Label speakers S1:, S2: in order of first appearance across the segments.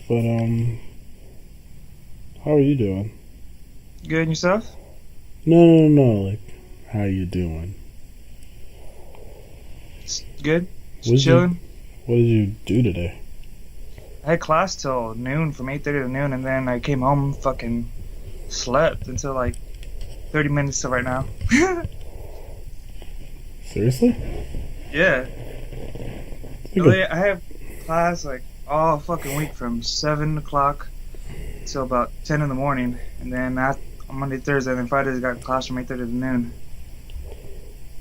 S1: But how are you doing?
S2: Good, and yourself?
S1: No. Like, how you doing?
S2: Good.
S1: What
S2: Just
S1: did you
S2: chilling.
S1: What did you do today?
S2: I had class till noon, from 8:30 to noon, and then I came home, fucking slept until like 30 minutes to right now.
S1: Seriously?
S2: Yeah.
S1: I think
S2: Really, I have class like all fucking week from 7 o'clock till about 10 in the morning, and then on Monday, Thursday, and then Fridays I got class from 8:30 to noon.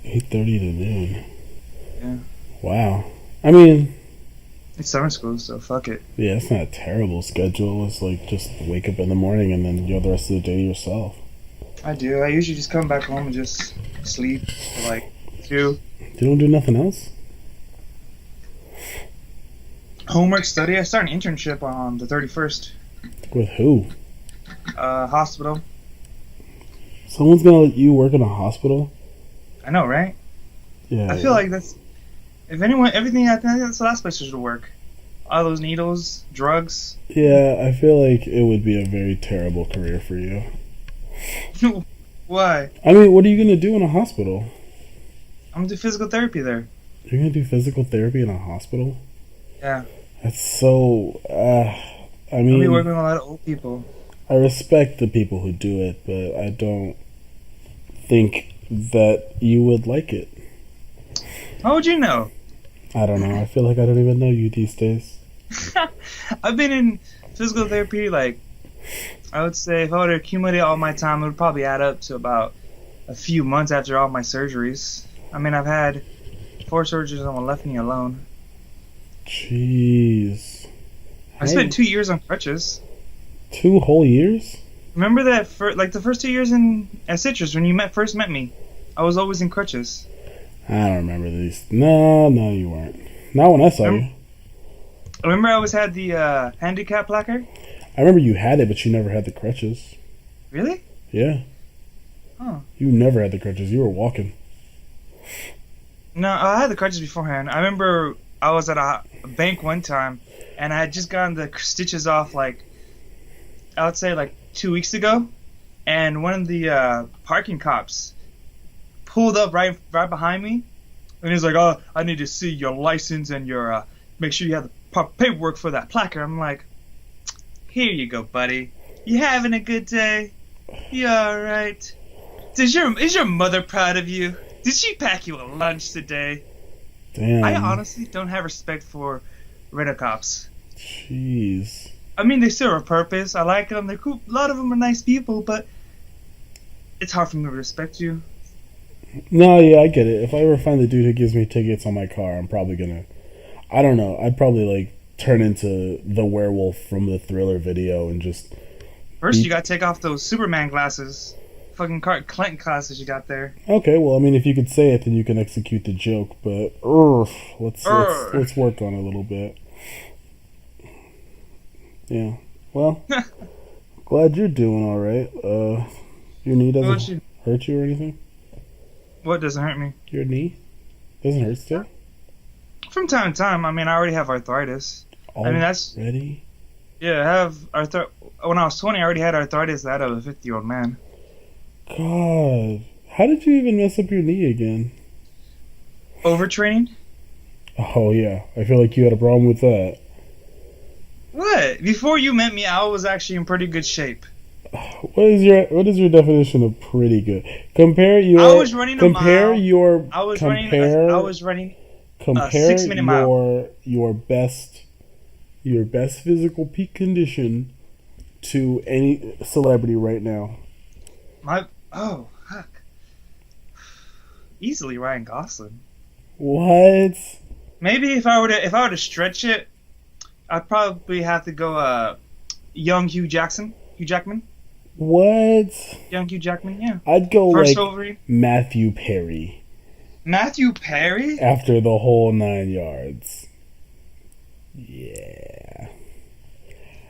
S1: 8:30 to noon.
S2: Yeah.
S1: Wow. I mean,
S2: It's summer school, so fuck it.
S1: yeah, it's not a terrible schedule. It's like just wake up in the morning and then you have the rest of the day to yourself.
S2: I do. I usually just come back home and just sleep for like 2.
S1: You don't do nothing else?
S2: Homework, study. I start an internship on the 31st.
S1: With who?
S2: Hospital.
S1: Someone's gonna let you work in a hospital?
S2: I know, right?
S1: Yeah.
S2: I feel like if anyone, everything, I think that's the last place should work. All those needles, drugs.
S1: Yeah, I feel like it would be a very terrible career for you.
S2: Why?
S1: I mean, what are you gonna do in a hospital?
S2: I'm gonna do physical therapy there.
S1: You're gonna do physical therapy in a hospital?
S2: Yeah.
S1: That's so. I
S2: I'll be
S1: mean,
S2: working with a lot of old people.
S1: I respect the people who do it, but I don't think that you would like it.
S2: How would you know?
S1: I don't know. I feel like I don't even know you these days.
S2: I've been in physical therapy, like, I would say if I were to accumulate all my time, it would probably add up to about a few months after all my surgeries. I mean, I've had 4 surgeries on my left knee alone.
S1: Jeez.
S2: I spent 2 years on crutches.
S1: 2 whole years?
S2: Remember that the first 2 years at Citrus when you first met me, I was always in crutches.
S1: I don't remember these. No, you weren't. Not when I saw you.
S2: Remember I always had the handicap placard?
S1: I remember you had it, but you never had the crutches.
S2: Really?
S1: Yeah.
S2: Oh.
S1: You never had the crutches. You were walking.
S2: No, I had the crutches beforehand. I remember I was at a bank one time, and I had just gotten the stitches off, like, I would say like 2 weeks ago, and one of the parking cops pulled up right behind me, and he's like, "Oh, I need to see your license and your make sure you have the proper paperwork for that placard." I'm like, "Here you go, buddy. You having a good day? You all right? Is your mother proud of you? Did she pack you a lunch today?"
S1: Damn.
S2: I honestly don't have respect for rent cops.
S1: Jeez.
S2: I mean, they serve a purpose. I like them. They're cool. A lot of them are nice people, but it's hard for me to respect you.
S1: No, yeah, I get it. If I ever find the dude who gives me tickets on my car, I'm probably gonna... I don't know. I'd probably, like, turn into the werewolf from the Thriller video and just...
S2: First, you gotta take off those Superman glasses. Fucking Clinton glasses you got there.
S1: Okay, well, I mean, if you could say it, then you can execute the joke, but... let's work on it a little bit. Yeah. Well, glad you're doing alright. Your knee doesn't hurt you or anything?
S2: What doesn't hurt me?
S1: Your knee? Doesn't hurt still?
S2: From time to time. I mean, I already have arthritis.
S1: Already?
S2: I mean, that's... Yeah, I have arthritis. When I was 20, I already had arthritis that of a 50-year-old man.
S1: God. How did you even mess up your knee again?
S2: Overtraining?
S1: Oh, yeah. I feel like you had a problem with that.
S2: What? Before you met me, I was actually in pretty good shape.
S1: What is your definition of pretty good? Compare your
S2: I was running a mile. I was running a 6-minute mile.
S1: Your best physical peak condition to any celebrity right now.
S2: Fuck. Easily Ryan Gosling.
S1: What?
S2: Maybe if I were to stretch it, I'd probably have to go young Hugh Jackman.
S1: What?
S2: Young Hugh Jackman, yeah.
S1: I'd go
S2: First
S1: like
S2: ovary.
S1: Matthew Perry.
S2: Matthew Perry?
S1: After the whole 9 yards. Yeah.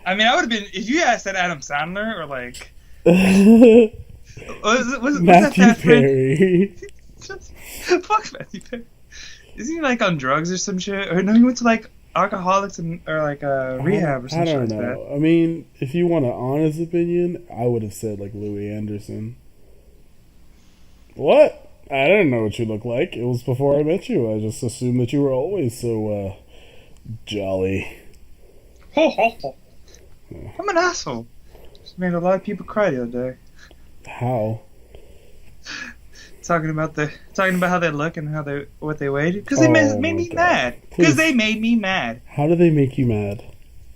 S2: I mean, I would have been, if you had said Adam Sandler or like... was
S1: Matthew Perry.
S2: Fuck Matthew Perry. Isn't he like on drugs or some shit? Or no, he went to like alcoholics or like rehab or
S1: I
S2: something
S1: don't
S2: like that.
S1: know. I mean, if you want an honest opinion, I would have said like Louis Anderson. What? I didn't know what you looked like. It was before I met you. I just assumed that you were always so jolly.
S2: Ho, ho, ho. I'm an asshole. Just made a lot of people cry the other day.
S1: How?
S2: Talking about how they look and what they weighed. Because they made me mad. Because they made me mad.
S1: How do they make you mad?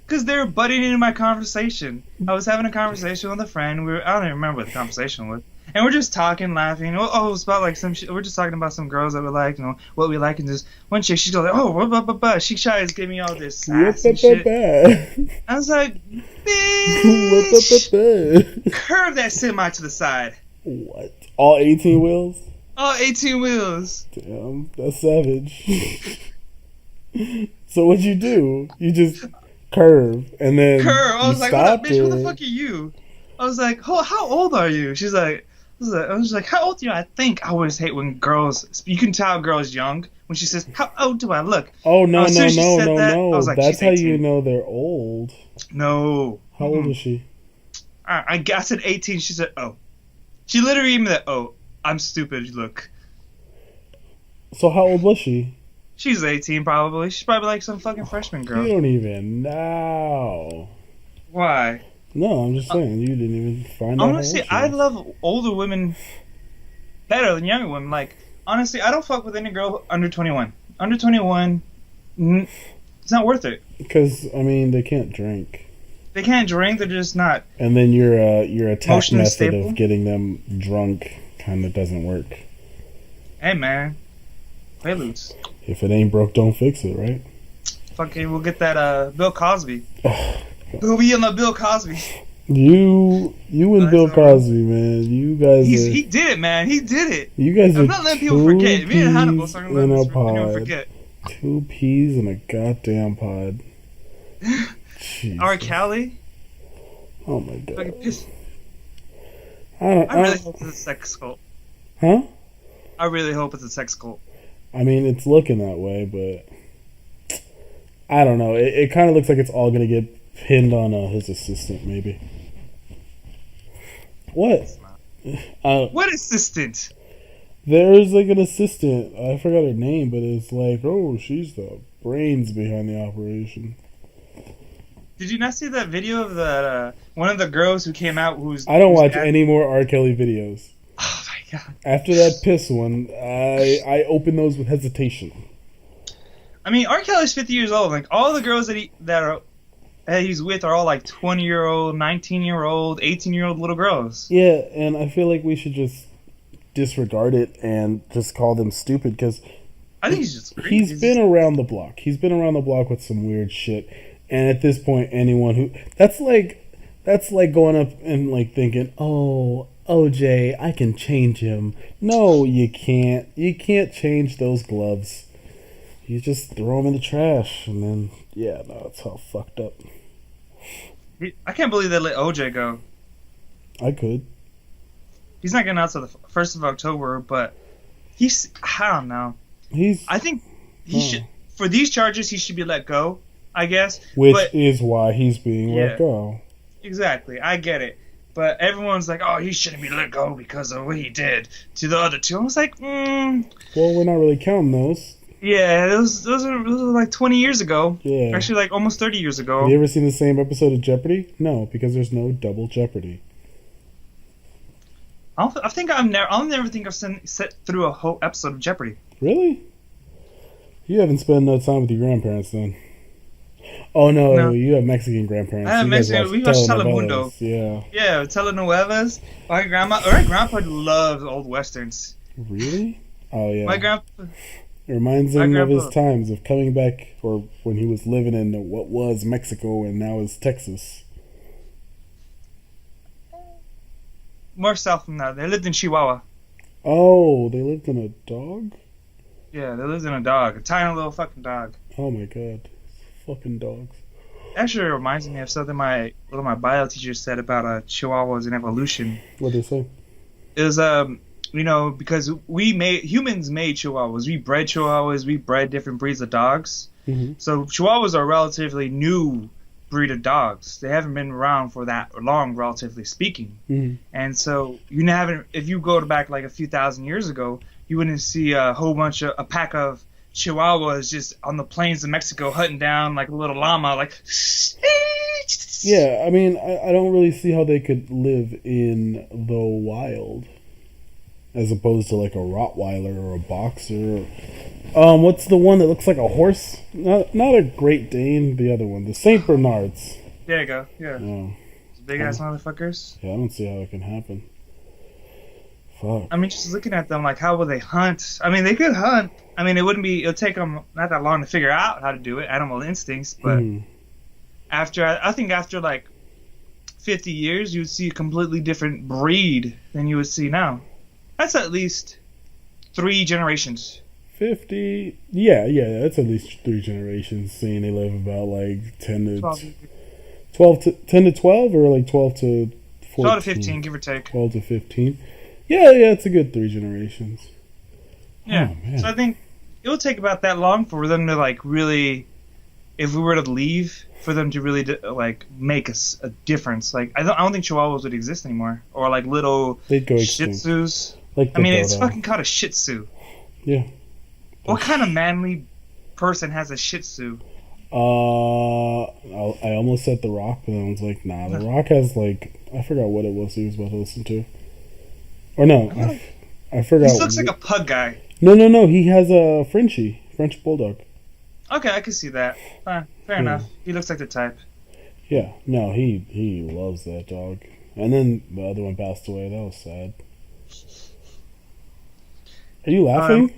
S2: Because they were butting into my conversation. I was having a conversation with a friend. I don't even remember what the conversation was. And we're just talking, laughing. Oh, it was about like some shit. We're just talking about some girls that we like, what we like. And just one chick, she's going like, oh, blah, blah, blah. She tries to give me all this sass and shit. I was like, bitch, curve that semi to the side.
S1: What? All 18 wheels?
S2: All 18 wheels.
S1: Damn, that's savage. So what'd you do? You just curve and then
S2: I was like,
S1: stopped
S2: bitch, what the fuck are you? I was like, oh, how old are you? She's like, I was like, how old are you? I think I always hate when girls, you can tell a girl's young when she says, how old do I look?
S1: Oh, no.
S2: I was like,
S1: That's how
S2: 18.
S1: you know they're old.
S2: No.
S1: How old is she?
S2: I said 18. She said, oh. She literally gave me that, oh, I'm stupid, look.
S1: So how old was she?
S2: She's 18 probably. She's probably like some fucking freshman girl.
S1: You don't even know.
S2: Why?
S1: No, I'm just saying, you didn't even find out.
S2: Honestly, I love older women better than younger women. Like, honestly, I don't fuck with any girl under 21. Under 21, it's not worth it.
S1: Because, I mean, they can't drink.
S2: They can't drink, they're just not.
S1: And then your attack method
S2: stable.
S1: of getting them drunk kind of doesn't work.
S2: Hey, man. Preludes.
S1: If it ain't broke, don't fix it, right?
S2: Fucking, we'll get that Bill Cosby. We'll be in the Bill Cosby.
S1: You and Bill Cosby, man. You guys.
S2: He did it, man. He did it.
S1: You guys
S2: I'm
S1: are
S2: not letting people forget. Me and Hannibal are
S1: in a pod.
S2: forget.
S1: 2 peas in a goddamn pod. Jesus.
S2: R. Kelly.
S1: Oh my god.
S2: Fucking piss.
S1: I
S2: really hope it's a sex cult.
S1: Huh?
S2: I really hope it's a sex cult.
S1: I mean, it's looking that way, but I don't know. It kind of looks like it's all gonna get pinned on his assistant, maybe. What?
S2: What assistant?
S1: There's like an assistant. I forgot her name, but it's like, oh, she's the brains behind the operation.
S2: Did you not see that video of the one of the girls who came out who's...
S1: I don't watch any more R. Kelly videos.
S2: Oh my god.
S1: After that piss one, I open those with hesitation.
S2: I mean, R. Kelly's 50 years old. Like, all the girls that he's with are all like 20-year-old, 19-year-old, 18-year-old little girls.
S1: Yeah, and I feel like we should just disregard it and just call them stupid, because
S2: I think he's just crazy.
S1: He's been around the block. He's been around the block with some weird shit. And at this point, anyone who... That's like going up and like thinking, oh, OJ, I can change him. No, you can't. You can't change those gloves. You just throw them in the trash, and then, yeah, no, it's all fucked up.
S2: I can't believe they let OJ go.
S1: I could.
S2: He's not getting out till the 1st of October, but I don't know. I think he should... For these charges, he should be let go, I guess.
S1: Which is why he's being let go.
S2: Exactly, I get it. But everyone's like, oh, he shouldn't be let go because of what he did to the other two. I was like, Well,
S1: we're not really counting those.
S2: Yeah, those are like 20 years ago.
S1: Yeah.
S2: Actually, like almost 30 years ago.
S1: Have you ever seen the same episode of Jeopardy? No, because there's no double Jeopardy.
S2: I'll never think I've sat through a whole episode of Jeopardy.
S1: Really? You haven't spent no time with your grandparents then. Oh no, you have Mexican grandparents.
S2: I have Mexican. We watch Telemundo.
S1: Yeah.
S2: Yeah, telenovelas. My grandpa loves old westerns.
S1: Really? Oh yeah.
S2: My grandpa.
S1: It reminds him of his times of coming back, or when he was living in what was Mexico and now is Texas.
S2: More south than that. They lived in Chihuahua.
S1: Oh, they lived in a dog?
S2: Yeah, they lived in a dog. A tiny little fucking dog.
S1: Oh my god. Fucking dogs.
S2: Actually, it reminds me of something my bio teacher said about Chihuahuas and evolution.
S1: What'd they say?
S2: It was, because humans made Chihuahuas. We bred Chihuahuas. We bred different breeds of dogs.
S1: Mm-hmm.
S2: So Chihuahuas are a relatively new breed of dogs. They haven't been around for that long, relatively speaking.
S1: Mm-hmm.
S2: And so you haven't. If you go back like a few thousand years ago, you wouldn't see a pack of Chihuahuas just on the plains of Mexico hunting down like a little llama, like.
S1: Yeah, I mean, I don't really see how they could live in the wild, as opposed to like a Rottweiler or a Boxer. What's the one that looks like a horse? Not a Great Dane. The other one, the Saint Bernards.
S2: There you go. Yeah.
S1: Oh,
S2: Big ass motherfuckers.
S1: yeah, I don't see how it can happen. Fuck.
S2: I mean, just looking at them, like, how will they hunt? I mean, they could hunt. I mean, it'll take them not that long to figure out how to do it, animal instincts, but I think after like 50 years, you would see a completely different breed than you would see now. That's at least 3 generations.
S1: 50? Yeah, that's at least 3 generations, seeing they live about like 10 to 12 or like 12 to 14?
S2: 12 to 15, give or take.
S1: 12 to 15. Yeah, it's a good 3 generations.
S2: Yeah.
S1: Oh, man.
S2: So I think it would take about that long for them to like really, if we were to leave, for them to really like make a difference. Like I don't think Chihuahuas would exist anymore, or like little
S1: They'd go
S2: Shih
S1: extinct.
S2: Tzus.
S1: Like
S2: I mean, it's
S1: Dodo.
S2: fucking called a Shih Tzu.
S1: Yeah.
S2: What kind of manly person has a Shih Tzu?
S1: I almost said The Rock, but then I was like, nah, The Rock has like, I forgot what it was he was about to listen to. Or no, I forgot.
S2: He looks like a pug guy.
S1: No, he has a French Bulldog.
S2: Okay, I can see that. Fair enough. He looks like the type.
S1: Yeah, no, he loves that dog. And then the other one passed away. That was sad. Are you laughing?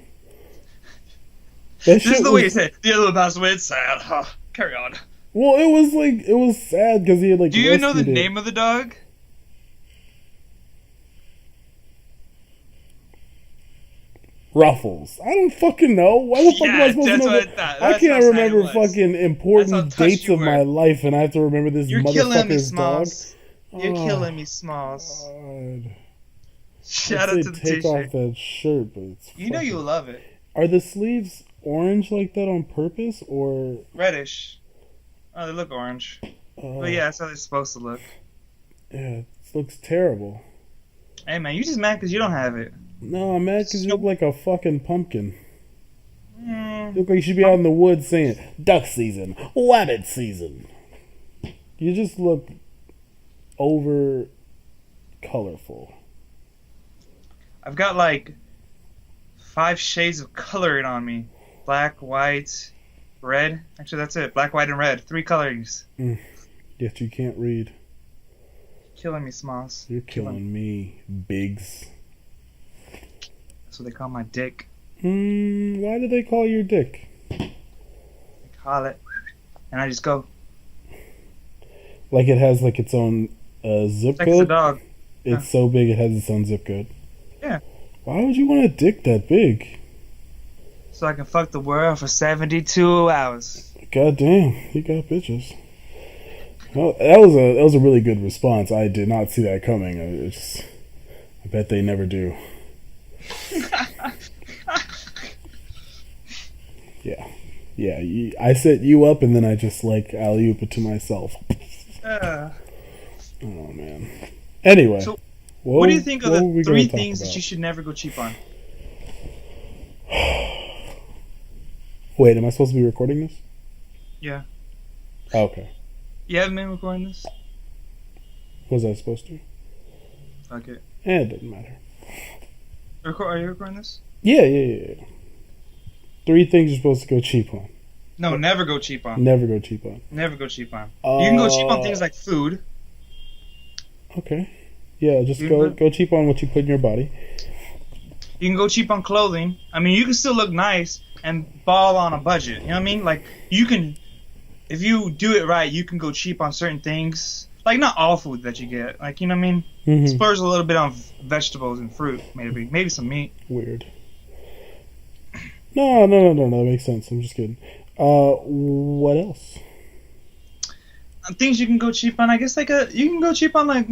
S2: This is the way you say it. The other one passed away. It's sad. Huh. Carry on.
S1: Well, it was sad because he had like.
S2: Do you know the
S1: rescued it.
S2: name of the dog?
S1: Ruffles. I don't fucking know. Why the fuck am I supposed to know that? I can't remember fucking important dates of my life, and I have to remember this motherfucker's dog.
S2: You're killing me, Smalls.
S1: God.
S2: Shout out to the
S1: Take
S2: t-shirt.
S1: off that shirt, but it's
S2: You know you'll love it.
S1: Are the sleeves orange like that on purpose, or
S2: reddish? Oh, they look orange. But yeah, that's how they're supposed to look.
S1: Yeah, it looks terrible.
S2: Hey man, you just mad because you don't have it.
S1: No, I'm mad because you look like a fucking pumpkin. You look like you should be out in the woods saying, duck season, rabbit season. You just look over colorful.
S2: I've got like 5 shades of coloring on me. Black, white, red. Actually, that's it. Black, white, and red. 3 colorings.
S1: Yet you can't read.
S2: Killing me, Smalls.
S1: You're killing me, Biggs.
S2: That's what they call my dick.
S1: Why do they call your dick?
S2: They call it. And I just go.
S1: Like it has like its own zip
S2: Like
S1: code?
S2: a dog.
S1: It's so big it has its own zip code.
S2: Yeah.
S1: Why would you want a dick that big?
S2: So I can fuck the world for 72 hours.
S1: God damn, you got bitches. Well, that was a really good response. I did not see that coming. I bet they never do. Yeah. I set you up and then I just like alley-oop it to myself. Oh man. Anyway.
S2: So, what do you think of the 3 things that you should never go cheap on?
S1: Wait, am I supposed to be recording this?
S2: Yeah.
S1: Okay.
S2: You haven't been recording this?
S1: Was I supposed to?
S2: Fuck it.
S1: It doesn't matter.
S2: Are you recording this?
S1: Yeah. 3 things you're supposed to go cheap on.
S2: No, never go cheap on.
S1: Never go cheap on.
S2: Never go cheap on. You can go cheap on things like food.
S1: Okay. Yeah, just go cheap on what you put in your body.
S2: You can go cheap on clothing. I mean, you can still look nice and ball on a budget. You know what I mean? Like, you can, if you do it right, you can go cheap on certain things. Like, not all food that you get. Like, you know what I mean?
S1: Mm-hmm.
S2: Splurge a little bit on vegetables and fruit, maybe. Maybe some meat.
S1: Weird. No, that makes sense. I'm just kidding. What else?
S2: Things you can go cheap on, I guess, you can go cheap on, like,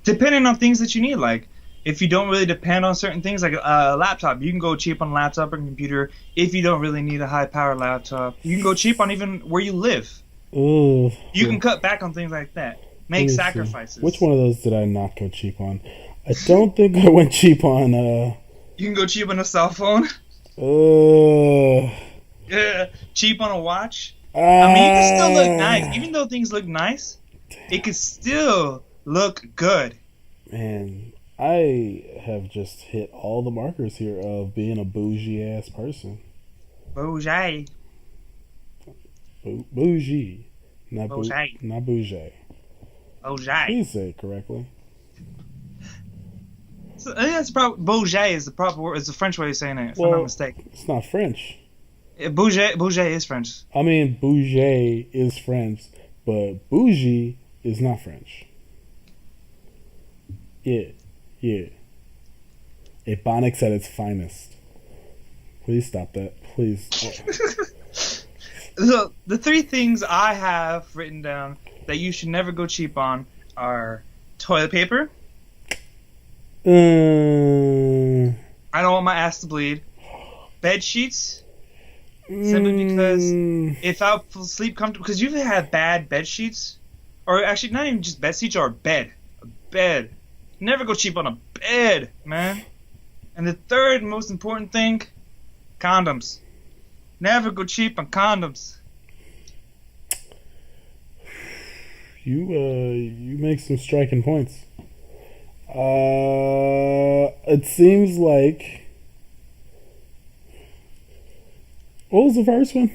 S2: depending on things that you need. Like, if you don't really depend on certain things, like a laptop, you can go cheap on a laptop or computer. If you don't really need a high power laptop, you can go cheap on even where you live.
S1: Ooh.
S2: You can cut back on things like that.
S1: Let
S2: Make
S1: me see.
S2: sacrifices.
S1: Which one of those did I not go cheap on? I don't think I went cheap on.
S2: You can go cheap on a cell phone.
S1: Uh.
S2: Yeah, cheap on a watch. I mean, you can still look nice. Even though things look nice, it can still look good.
S1: Man, I have just hit all the markers here of being a bougie ass person.
S2: Bougie.
S1: Bougie. Not
S2: Bougie.
S1: not bougie.
S2: Bougie.
S1: Please say it correctly.
S2: So, I think that's Bougie is the proper word. It's the French way of saying it, if I'm
S1: Well,
S2: not mistaken.
S1: it's not French.
S2: Bougie is French.
S1: I mean, bougie is French, but bougie is not French. Yeah. Ebonics at its finest. Please stop that. Please.
S2: The three things I have written down that you should never go cheap on are toilet paper. I don't want my ass to bleed. Bed sheets. Simply because if I sleep comfortable, because you've had bad bed sheets, or actually not even just bed sheets, or a bed. Never go cheap on a bed, man. And the third most important thing, condoms. Never go cheap on condoms.
S1: You make some striking points. It seems like. What was the first one?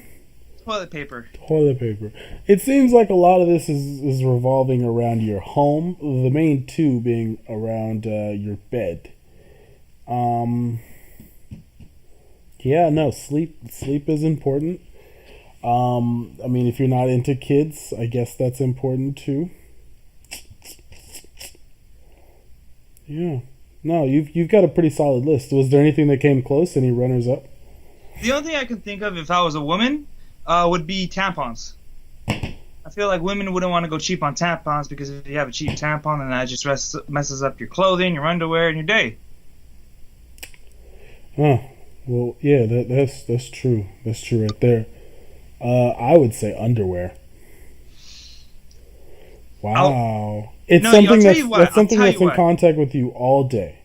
S2: Toilet paper.
S1: Toilet paper. It seems like a lot of this is revolving around your home. The main two being around your bed. Yeah, no, sleep is important. I mean, if you're not into kids, I guess that's important too. Yeah. No, you've got a pretty solid list. Was there anything that came close? Any runners up?
S2: The only thing I can think of if I was a woman would be tampons. I feel like women wouldn't want to go cheap on tampons because if you have a cheap tampon, then that just messes up your clothing, your underwear, and your day.
S1: Oh, well, yeah, that's true. That's true right there. I would say underwear. Wow. It's something that's in contact with you all day.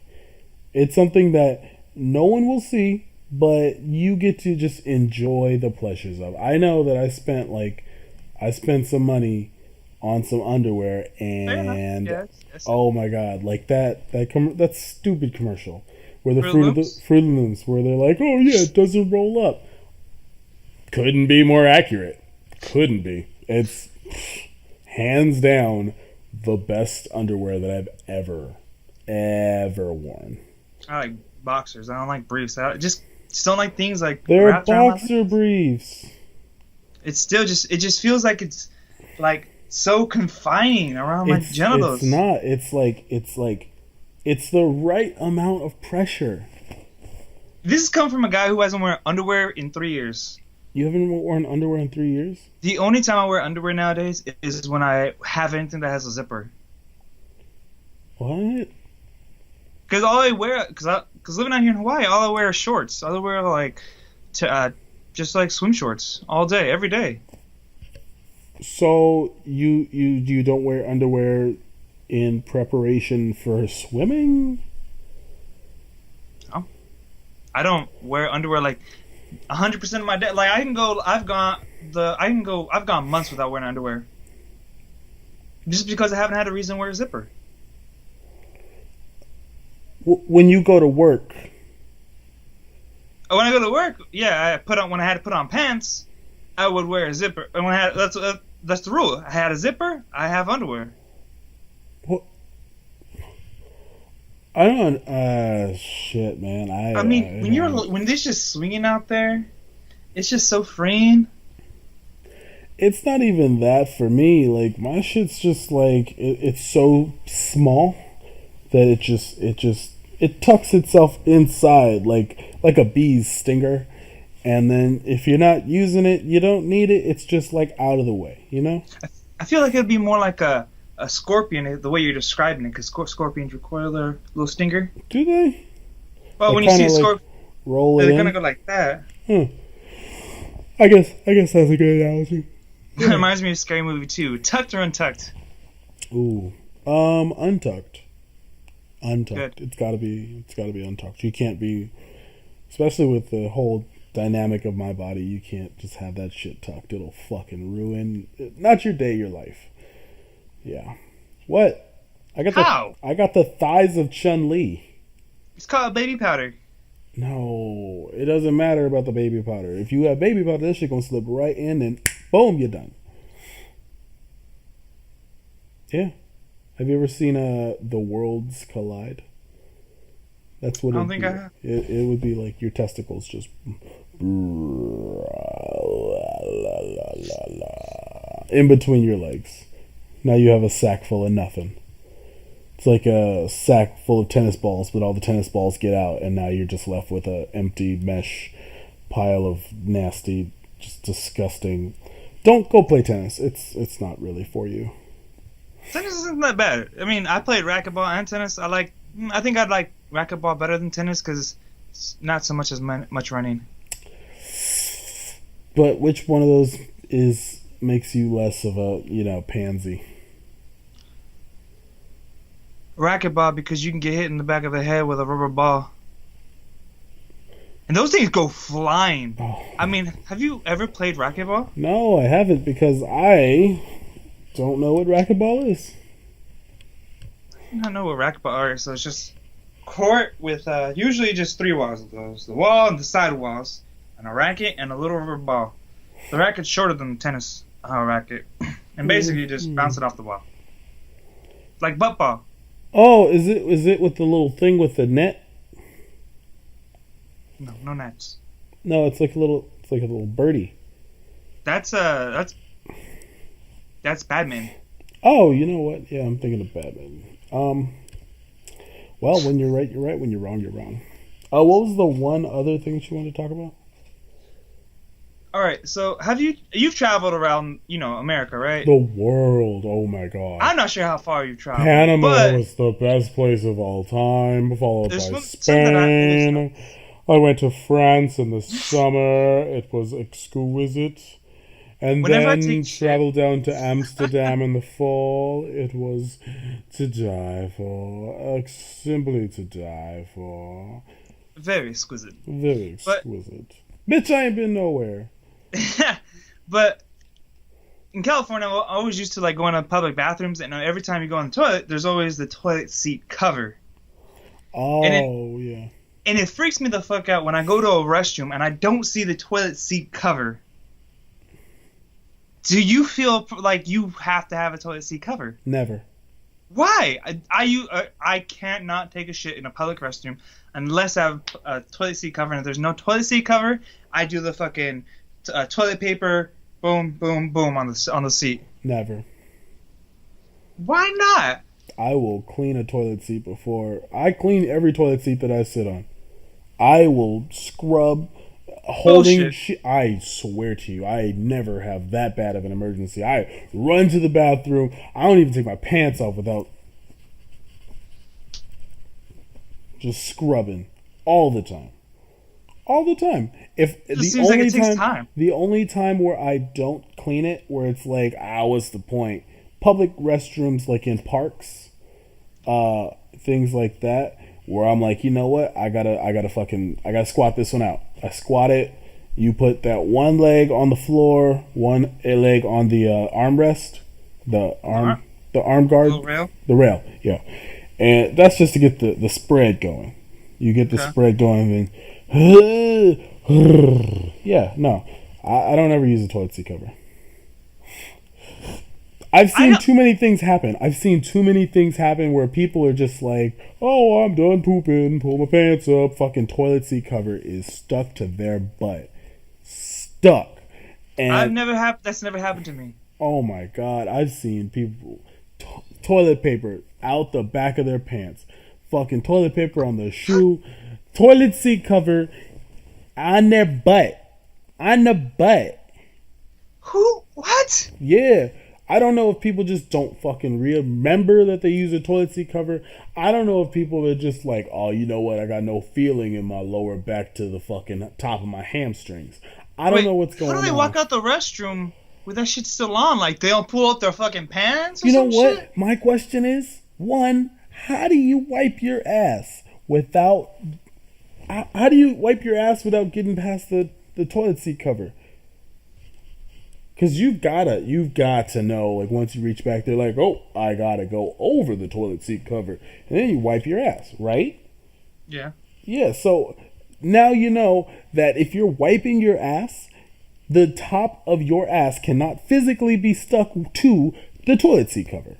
S1: It's something that no one will see, but you get to just enjoy the pleasures of. I know that I spent some money on some underwear, and oh my god, like that stupid commercial where the Fruit Looms, where they're like, oh yeah, it doesn't roll up. Couldn't be more accurate. Couldn't be. It's hands down the best underwear that I've ever worn.
S2: I like boxers. I don't like briefs. I just don't like things like
S1: they're boxer briefs.
S2: It's still it just feels like it's like so confining around my genitals.
S1: It's not. It's the right amount of pressure.
S2: This has come from a guy who hasn't worn underwear in 3 years.
S1: You haven't worn underwear in 3 years?
S2: The only time I wear underwear nowadays is when I have anything that has a zipper.
S1: What?
S2: Because all I wear, because living out here in Hawaii, all I wear is shorts. All I wear just like swim shorts all day, every day.
S1: So you don't wear underwear in preparation for swimming?
S2: No, I don't wear underwear like 100% of my day. Like I've gone months without wearing underwear, just because I haven't had a reason to wear a zipper.
S1: When you go to work.
S2: When I go to work, yeah, when I had to put on pants, I would wear a zipper. And that's the rule. I had a zipper, I have underwear.
S1: What? I don't. Shit, man.
S2: I mean, when this just swinging out there, it's just so freeing.
S1: It's not even that for me. Like my shit's just like it's so small that it tucks itself inside like a bee's stinger, and then if you're not using it, you don't need it. It's just like out of the way, you know.
S2: I feel like it'd be more like a a scorpion the way you're describing it, because scorpions recoil their little stinger.
S1: Do they?
S2: Well,
S1: They
S2: when you see
S1: kind
S2: a
S1: of like
S2: scorpion,
S1: roll it
S2: they're gonna
S1: in.
S2: go like that.
S1: Hmm. I guess that's a good analogy.
S2: It reminds me of Scary Movie 2. Tucked or untucked?
S1: Ooh. Untucked. Untucked.
S2: Good.
S1: It's gotta be untucked. You can't be, especially with the whole dynamic of my body, you can't just have that shit tucked. It'll fucking ruin not your day, your life. Yeah. What?
S2: How?
S1: I got the thighs of Chun-Li.
S2: It's called baby powder.
S1: No, it doesn't matter about the baby powder. If you have baby powder, this shit gonna slip right in and boom, you're done. Yeah. Have you ever seen The Worlds Collide? That's what
S2: I don't
S1: it'd
S2: think
S1: be.
S2: I have.
S1: It would be like your testicles just in between your legs. Now you have a sack full of nothing. It's like a sack full of tennis balls, but all the tennis balls get out, and now you're just left with a empty mesh pile of nasty, just disgusting. Don't go play tennis. It's not really for you.
S2: Tennis isn't that bad. I mean, I played racquetball and tennis. I think I'd like racquetball better than tennis because it's not so much as much running.
S1: But which one of those makes you less of a pansy?
S2: Racquetball because you can get hit in the back of the head with a rubber ball. And those things go flying.
S1: Oh.
S2: I mean, have you ever played racquetball?
S1: No, I haven't because I don't know what racquetball is.
S2: I don't know what racquetball is, so it's just court with usually just 3 walls of those. The wall and the side walls, and a racket and a little rubber ball. The racket's shorter than the tennis racket. And basically you just bounce it off the wall. Like butt ball.
S1: Oh, is it with the little thing with the net?
S2: No, no nets.
S1: No, it's like a little birdie.
S2: That's badminton.
S1: Oh, you know what? Yeah, I'm thinking of badminton. Well, when you're right, you're right. When you're wrong, you're wrong. What was the one other thing that you wanted to talk about?
S2: All right, so you've traveled around, America, right?
S1: The world. Oh my god.
S2: I'm not sure how far you've traveled.
S1: Panama
S2: but
S1: was the best place of all time, followed by
S2: something
S1: Spain. I went to France in the summer. It was exquisite. And
S2: Whenever I
S1: then
S2: take shit-
S1: traveled down to Amsterdam in the fall. It was to die for. Simply to die for.
S2: very exquisite.
S1: Very
S2: But-
S1: exquisite. Bitch, I ain't been nowhere.
S2: But in California, I always used to like going to public bathrooms, and every time you go on the toilet, there's always the toilet seat cover.
S1: Oh, yeah.
S2: And it freaks me the fuck out when I go to a restroom and I don't see the toilet seat cover. Do you feel like you have to have a toilet seat cover?
S1: Never.
S2: Why? I can't not take a shit in a public restroom unless I have a toilet seat cover. And if there's no toilet seat cover, I do the fucking toilet paper, boom, boom, boom on the seat.
S1: Never.
S2: Why not?
S1: I will clean a toilet seat before. I clean every toilet seat that I sit on. I will scrub holding shit. I swear to you, I never have that bad of an emergency. I run to the bathroom. I don't even take my pants off without just scrubbing all the time. All the time.
S2: It seems like it takes time.
S1: The only time where I don't clean it, where it's like, what's the point? Public restrooms, like in parks, things like that, where I'm like, you know what? I gotta squat this one out. I squat it. You put that one leg on the floor, one leg on the armrest, the arm guard, the rail, yeah. And that's just to get the spread going. You get the spread going, and then yeah, no, I don't ever use a toilet seat cover. I've seen too many things happen. I've seen too many things happen where people are just like, oh, I'm done pooping, pull my pants up. Fucking toilet seat cover is stuck to their butt. Stuck. And
S2: that's never happened to me.
S1: Oh my god, I've seen people toilet paper out the back of their pants. Fucking toilet paper on the shoe. Toilet seat cover on their butt. On the butt.
S2: Who? What?
S1: Yeah. I don't know if people just don't fucking remember that they use a toilet seat cover. I don't know if people are just like, oh, you know what? I got no feeling in my lower back to the fucking top of my hamstrings. I don't know what's going on.
S2: How do they walk out the restroom with that shit still on? Like, they don't pull out their fucking pants or
S1: You know
S2: some
S1: what?
S2: shit?
S1: My question is, one, how do you wipe your ass without... How do you wipe your ass without getting past the toilet seat cover? Because you've got to know, like, once you reach back there, like, oh, I got to go over the toilet seat cover. And then you wipe your ass, right?
S2: Yeah.
S1: Yeah, so now you know that if you're wiping your ass, the top of your ass cannot physically be stuck to the toilet seat cover.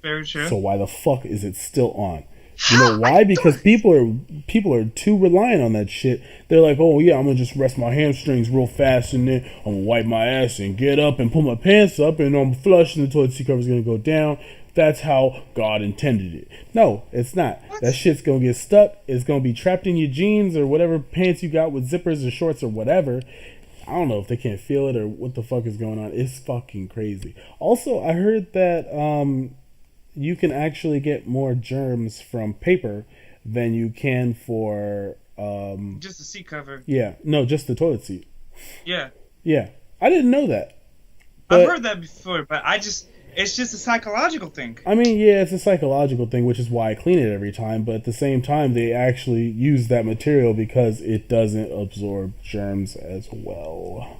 S2: Very true.
S1: So why the fuck is it still on? You know why? Because people are too reliant on that shit. They're like, oh yeah, I'm gonna just rest my hamstrings real fast and then I'm gonna wipe my ass and get up and pull my pants up and I'm flush and the toilet seat cover's gonna go down. That's how God intended it. No, it's not.
S2: What?
S1: That shit's gonna get stuck. It's gonna be trapped in your jeans or whatever pants you got with zippers or shorts or whatever. I don't know if they can't feel it or what the fuck is going on. It's fucking crazy. Also, I heard that you can actually get more germs from paper than you can for
S2: just the seat cover.
S1: yeah, no, just the toilet seat.
S2: Yeah.
S1: Yeah, I didn't know that.
S2: I've heard that before, but it's just a psychological thing.
S1: I mean, yeah, it's a psychological thing, which is why I clean it every time. But at the same time, they actually use that material because it doesn't absorb germs as well.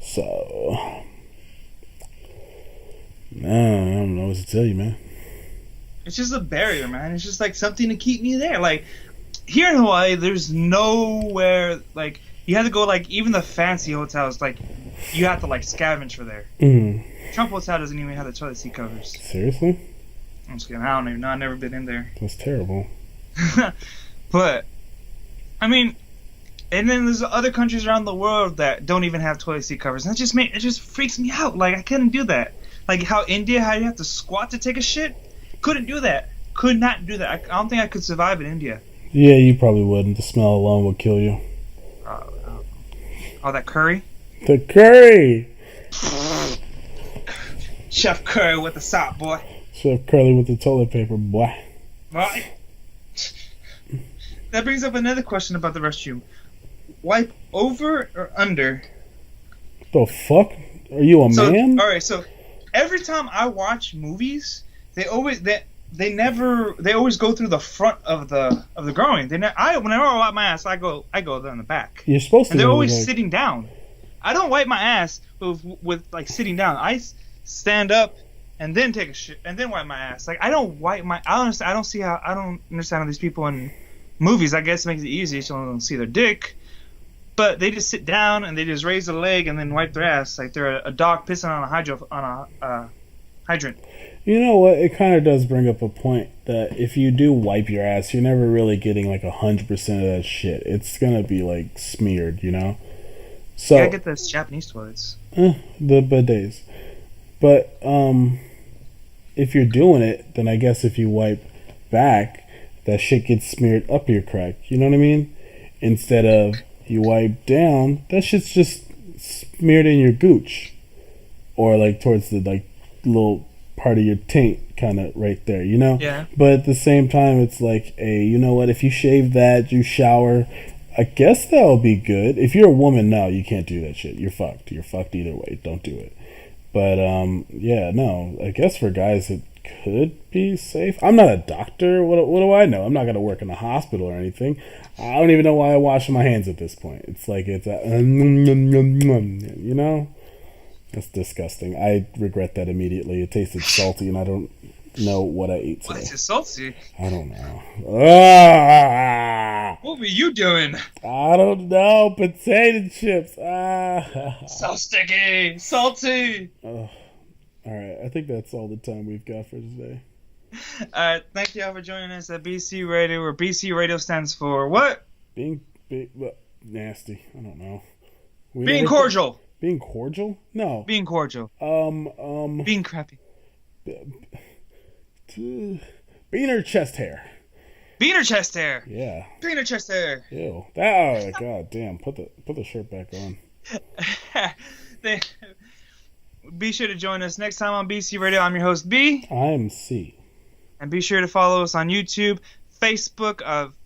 S1: So, man, I don't know what to tell you, man.
S2: It's just a barrier, man. It's just like something to keep me there. Like, here in Hawaii, there's nowhere, like, you have to go, like, even the fancy hotels, like, you have to, like, scavenge for there. Trump Hotel doesn't even have the toilet seat covers.
S1: Seriously?
S2: I'm just kidding. I don't even know. I've never been in there.
S1: That's terrible.
S2: But, I mean, and then there's other countries around the world that don't even have toilet seat covers. And it just freaks me out. Like, I couldn't do that. Like, how India, how you have to squat to take a shit? Couldn't do that. Could not do that. I don't think I could survive in India.
S1: Yeah, you probably wouldn't. The smell alone would kill you.
S2: Oh, that curry?
S1: The curry!
S2: Chef Curry with the salt, boy.
S1: Chef Curly with the toilet paper, boy.
S2: Right. That brings up another question about the restroom. Wipe over or under?
S1: The fuck? Are you a man?
S2: Alright, so every time I watch movies, they always go through the front of the groin. Whenever I wipe my ass, I go down the back.
S1: You're supposed to.
S2: And they're always sitting down. I don't wipe my ass with like sitting down. I stand up and then take a shit and then wipe my ass. Like, I don't wipe my. I don't understand how these people in movies. I guess it makes it easy so they don't see their dick. But they just sit down and they just raise their leg and then wipe their ass like they're a dog pissing on a hydrant.
S1: You know what? It kind of does bring up a point that if you do wipe your ass, you're never really getting like 100% of that shit. It's gonna be like smeared, you know. So
S2: You gotta get those Japanese toilets.
S1: the bidets. But if you're doing it, then I guess if you wipe back, that shit gets smeared up your crack. You know what I mean? Instead of you wipe down, that shit's just smeared in your gooch, or like towards the like little part of your taint, kind of right there. You know?
S2: Yeah.
S1: But at the same time, it's like, hey, you know what? If you shave that, you shower, I guess that'll be good. If you're a woman, no, you can't do that shit. You're fucked. You're fucked either way. Don't do it. But yeah, no. I guess for guys it could be safe. I'm not a doctor. What do I know? I'm not gonna work in a hospital or anything. I don't even know why I wash my hands at this point. It's like it's you know. That's disgusting. I regret that immediately. It tasted salty, and I don't know what I ate today.
S2: Why is it salty?
S1: I don't know. Ah!
S2: What were you doing?
S1: I don't know. Potato chips.
S2: So sticky, salty.
S1: All right. I think that's all the time we've got for today.
S2: Thank you all for joining us at BC Radio, where BC Radio stands for what?
S1: Being nasty. I don't know.
S2: Being cordial.
S1: Being cordial? No.
S2: Being cordial. Being crappy.
S1: Beaner chest hair.
S2: Beaner chest hair.
S1: Yeah.
S2: Beaner chest hair.
S1: Ew. God damn. Put the shirt back on.
S2: Be sure to join us next time on BC Radio. I'm your host, B.
S1: I'm C.
S2: And be sure to follow us on YouTube, Facebook,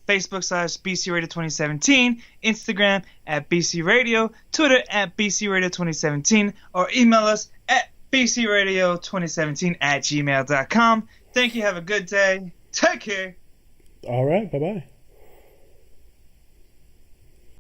S2: Facebook/BC Radio 2017, Instagram at BC Radio, Twitter at BC Radio 2017, or email us at bcradio2017 @gmail.com. Thank you. Have a good day. Take care.
S1: All right. Bye-bye.